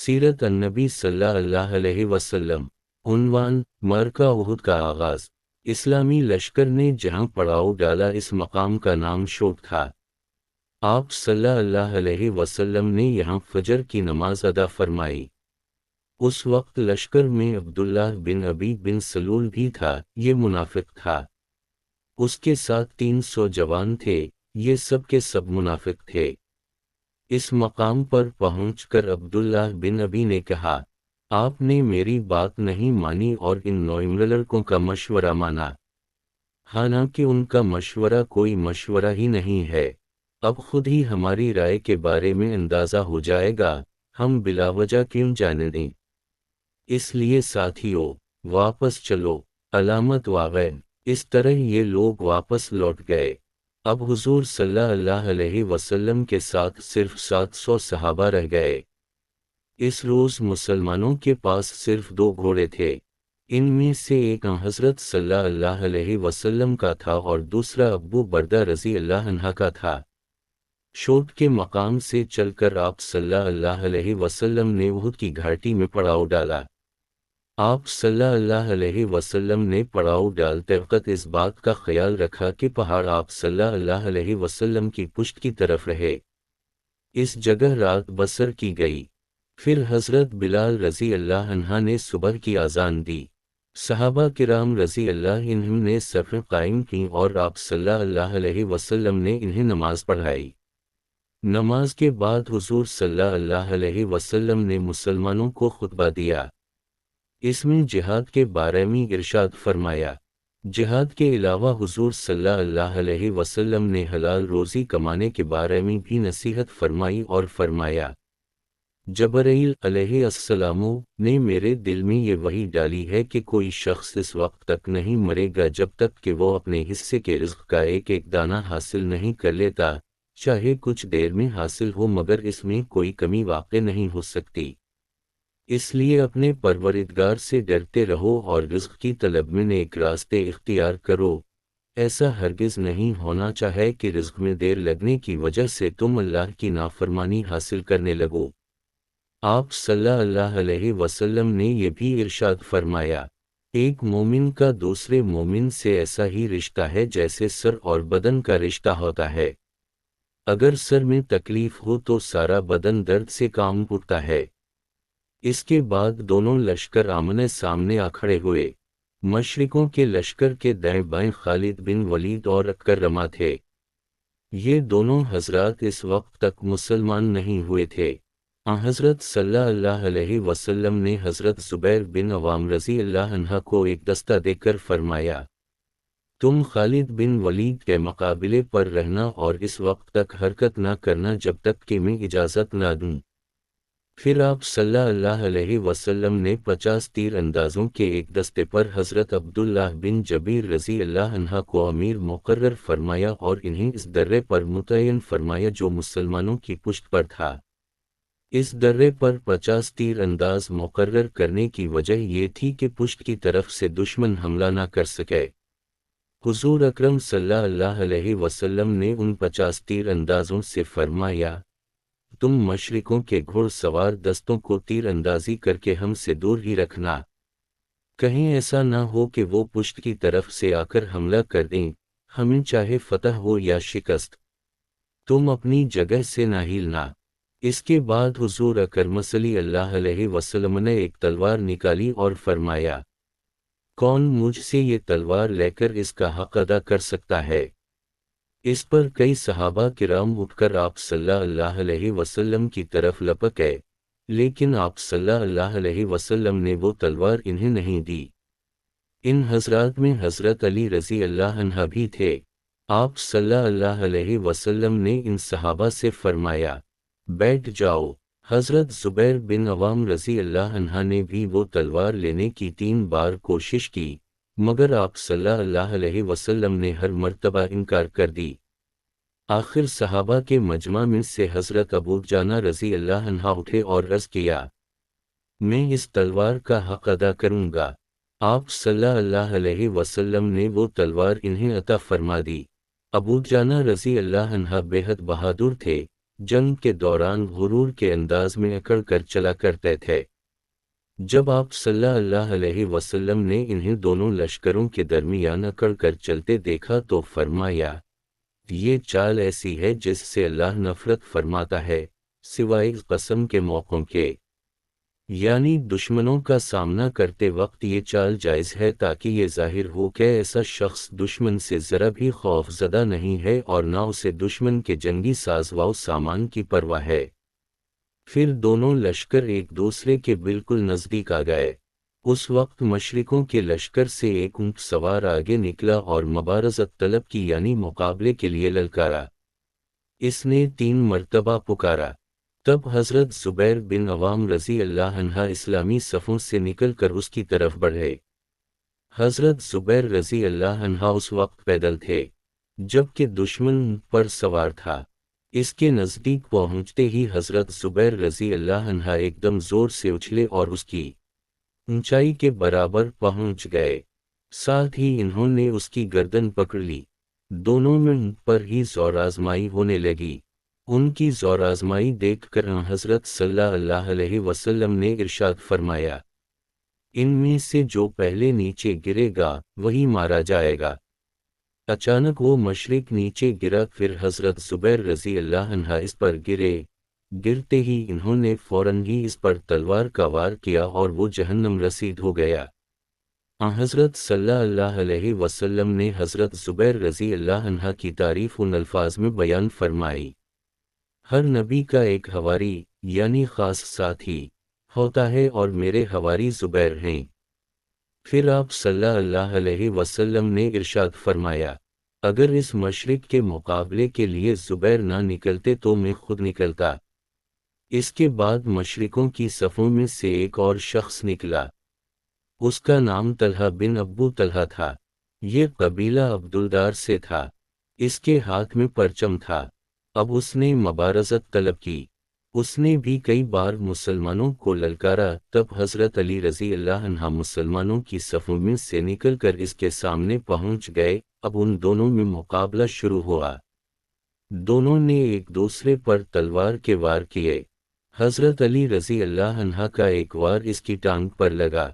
सीरत अन्नबी सल्लल्लाहु अलैहि वसल्लम। उन्वान, मरका उहुद का आगाज़। इस्लामी लश्कर ने जहां पड़ाव डाला इस मकाम का नाम शोट था। आप सल्लल्लाहु अलैहि वसल्लम ने यहाँ फजर की नमाज अदा फरमाई। उस वक्त लश्कर में अब्दुल्लाह बिन अबी बिन सलूल भी था, ये मुनाफिक था। उसके साथ 300 जवान थे, ये सब के सब मुनाफिक थे। इस मकाम पर पहुंचकर अब्दुल्लाह बिन अबी ने कहा, आपने मेरी बात नहीं मानी और इन 9 लड़कों का मशवरा माना। हालांकि उनका मशवरा कोई मशवरा ही नहीं है। अब खुद ही हमारी राय के बारे में अंदाजा हो जाएगा, हम बिलावजह क्यों जाने दें। इसलिए साथियों, वापस चलो, अलामत वाक़ई। इस तरह ये लोग वापस लौट गए। अब हुजूर सल्लल्लाहु अलैहि वसल्लम के साथ सिर्फ 700 सहाबा रह गए। इस रोज़ मुसलमानों के पास सिर्फ 2 घोड़े थे। इनमें से एक हज़रत सल्लल्लाहु अलैहि वसल्लम का था और दूसरा अब्बू बरदा रज़ी अल्लाह अन्हा का था। शोट के मकाम से चलकर आप सल्लल्लाहु अलैहि वसल्लम ने उहुद की घाटी में पड़ाव डाला। आप सल्लल्लाहु अलैहि वसल्लम ने पड़ाव डालते वक्त इस बात का ख्याल रखा कि पहाड़ आप सल्लल्लाहु अलैहि वसल्लम की पुश्त की तरफ रहे। इस जगह रात बसर की गई। फिर हज़रत बिलाल रज़ी अल्लाह अन्हा ने सुबह की अज़ान दी। सहाबा किराम रज़ी अल्लाह अन्हुम ने सफ़ें कायम की और आप सल्लल्लाहु अलैहि वसल्लम ने इन्हें नमाज पढ़ाई। नमाज के बाद हुजूर सल्लल्लाहु अलैहि वसल्लम ने मुसलमानों को खुतबा दिया। इसमें जिहाद के बारे में इरशाद फरमाया। जिहाद के अलावा हुजूर सल्लल्लाहु अलैहि वसल्लम ने हलाल रोज़ी कमाने के बारे में भी नसीहत फरमाई और फरमाया, जबरील अलैहिस्सलामु ने मेरे दिल में ये वही डाली है कि कोई शख्स इस वक्त तक नहीं मरेगा जब तक कि वो अपने हिस्से के रिज़्क़ का एक एक दाना हासिल नहीं कर लेता, चाहे कुछ देर में हासिल हो, मगर इसमें कोई कमी वाक़ई नहीं हो सकती। इसलिए अपने परवरिदगार से डरते रहो और रिज़्क़ की तलब में नेक रास्ते इख्तियार करो। ऐसा हरगिज़ नहीं होना चाहिए कि रिज़्क़ में देर लगने की वजह से तुम अल्लाह की नाफरमानी हासिल करने लगो। आप सल्लल्लाहु अलैहि वसल्लम ने यह भी इरशाद फरमाया, एक मोमिन का दूसरे मोमिन से ऐसा ही रिश्ता है जैसे सर और बदन का रिश्ता होता है। अगर सर में तकलीफ हो तो सारा बदन दर्द से काम उठता है। इसके बाद दोनों लश्कर आमने सामने आ खड़े हुए। मशरिकों के लश्कर के दाएं बाएं खालिद बिन वलीद और अकरमा थे। ये दोनों हजरात इस वक्त तक मुसलमान नहीं हुए थे। हज़रत सल्लल्लाहु अलैहि वसल्लम ने हज़रत ज़ुबैर बिन अवाम रज़ी अल्लाह अन्हा को एक दस्ता देकर फरमाया, तुम खालिद बिन वलीद के मुकाबले पर रहना और इस वक्त तक हरकत ना करना जब तक कि मैं इजाज़त ना दूं। फिर आप सल्लल्लाहु अलैहि वसल्लम ने 50 तीर अंदाजों के एक दस्ते पर हज़रत अब्दुल्लाह बिन जबीर रज़ी अल्लाह अन्हा को अमीर मुकर्रर फरमाया और इन्हें इस दर्रे पर मुतय्यन फरमाया जो मुसलमानों की पुश्त पर था। इस दर्रे पर 50 तीर अंदाज मुकर्रर करने की वजह ये थी कि पुश्त की तरफ से दुश्मन हमला ना कर सके। हुजूर अकरम सल्लल्लाहु अलैहि वसल्लम ने उन 50 तीर अंदाजों से फरमाया, तुम मशरिकों के घुड़सवार दस्तों को तीर अंदाजी करके हमसे दूर ही रखना। कहीं ऐसा ना हो कि वो पुश्त की तरफ से आकर हमला कर दें, हमें चाहे फतह हो या शिकस्त। तुम अपनी जगह से ना हिलना। इसके बाद हुजूर अकरम सल्लल्लाहु अलैहि वसल्लम ने एक तलवार निकाली और फरमाया, कौन मुझसे ये तलवार लेकर इसका हक अदा कर सकता है। इस पर कई सहाबा किराम उठकर आप सल्लल्लाहु अलैहि वसल्लम की तरफ लपक गए, लेकिन आप सल्लल्लाहु अलैहि वसल्लम ने वो तलवार इन्हें नहीं दी। इन हजरात में हज़रत अली रज़ी अल्लाह अन्हा भी थे। आप सल्लल्लाहु अलैहि वसल्लम ने इन सहाबा से फरमाया, बैठ जाओ। हज़रत ज़ुबैर बिन अवाम रज़ी अल्लाह अन्हा ने भी वो तलवार लेने की 3 बार कोशिश की, मगर आप सल्लल्लाहु अलैहि वसल्लम ने हर मर्तबा इनकार कर दी। आखिर सहाबा के मजमा में से हज़रत अबू जाना रज़ी अल्लाह अन्हा उठे और अर्ज़ किया, मैं इस तलवार का हक अदा करूँगा। आप सल्लल्लाहु अलैहि वसल्लम ने वो तलवार इन्हें अता फरमा दी। अबू जाना रज़ी अल्लाह अन्हा बेहद बहादुर थे, جنگ کے دوران غرور کے انداز میں اکڑ کر چلا کرتے تھے۔ جب آپ صلی اللہ علیہ وسلم نے انہیں دونوں لشکروں کے درمیان اکڑ کر چلتے دیکھا تو فرمایا، یہ چال ایسی ہے جس سے اللہ نفرت فرماتا ہے، سوائے قسم کے موقعوں کے۔ یعنی دشمنوں کا سامنا کرتے وقت یہ چال جائز ہے تاکہ یہ ظاہر ہو کہ ایسا شخص دشمن سے ذرا بھی خوف زدہ نہیں ہے اور نہ اسے دشمن کے جنگی سازو سامان کی پرواہ ہے۔ پھر دونوں لشکر ایک دوسرے کے بالکل نزدیک آ گئے۔ اس وقت مشرکوں کے لشکر سے ایک اونٹ سوار آگے نکلا اور مبارزت طلب کی، یعنی مقابلے کے لیے للکارا۔ اس نے 3 مرتبہ پکارا۔ تب حضرت زبیر بن عوام رضی اللہ عنہ اسلامی صفوں سے نکل کر اس کی طرف بڑھے۔ حضرت زبیر رضی اللہ عنہ اس وقت پیدل تھے جبکہ دشمن پر سوار تھا۔ اس کے نزدیک پہنچتے ہی حضرت زبیر رضی اللہ عنہ ایک دم زور سے اچھلے اور اس کی اونچائی کے برابر پہنچ گئے۔ ساتھ ہی انہوں نے اس کی گردن پکڑ لی۔ دونوں میں ان پر ہی زور آزمائی ہونے لگی۔ ان کی زور آزمائی دیکھ کر حضرت صلی اللہ علیہ وسلم نے ارشاد فرمایا، ان میں سے جو پہلے نیچے گرے گا وہی مارا جائے گا۔ اچانک وہ مشرک نیچے گرا، پھر حضرت زبیر رضی اللہ عنہ اس پر گرے۔ گرتے ہی انہوں نے فوراً ہی اس پر تلوار کا وار کیا اور وہ جہنم رسید ہو گیا۔ حضرت صلی اللہ علیہ وسلم نے حضرت زبیر رضی اللہ عنہ کی تعریف ان الفاظ میں بیان فرمائی، ہر نبی کا ایک حواری یعنی خاص ساتھی ہوتا ہے اور میرے حواری زبیر ہیں۔ پھر آپ صلی اللہ علیہ وسلم نے ارشاد فرمایا، اگر اس مشرک کے مقابلے کے لیے زبیر نہ نکلتے تو میں خود نکلتا۔ اس کے بعد مشرکوں کی صفوں میں سے ایک اور شخص نکلا۔ اس کا نام طلحہ بن ابو طلحہ تھا۔ یہ قبیلہ عبدالدار سے تھا۔ اس کے ہاتھ میں پرچم تھا۔ اب اس نے مبارزت طلب کی۔ اس نے بھی کئی بار مسلمانوں کو للکارا۔ تب حضرت علی رضی اللہ عنہ مسلمانوں کی صفوں میں سے نکل کر اس کے سامنے پہنچ گئے۔ اب ان دونوں میں مقابلہ شروع ہوا۔ دونوں نے ایک دوسرے پر تلوار کے وار کیے۔ حضرت علی رضی اللہ عنہ کا ایک وار اس کی ٹانگ پر لگا،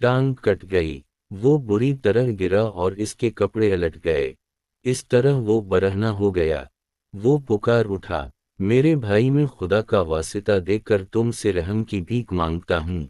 ٹانگ کٹ گئی۔ وہ بری طرح گرا اور اس کے کپڑے الٹ گئے۔ اس طرح وہ برہنہ ہو گیا۔ وہ پکار اٹھا، میرے بھائی، میں خدا کا واسطہ دے کر تم سے رحم کی بھیک مانگتا ہوں۔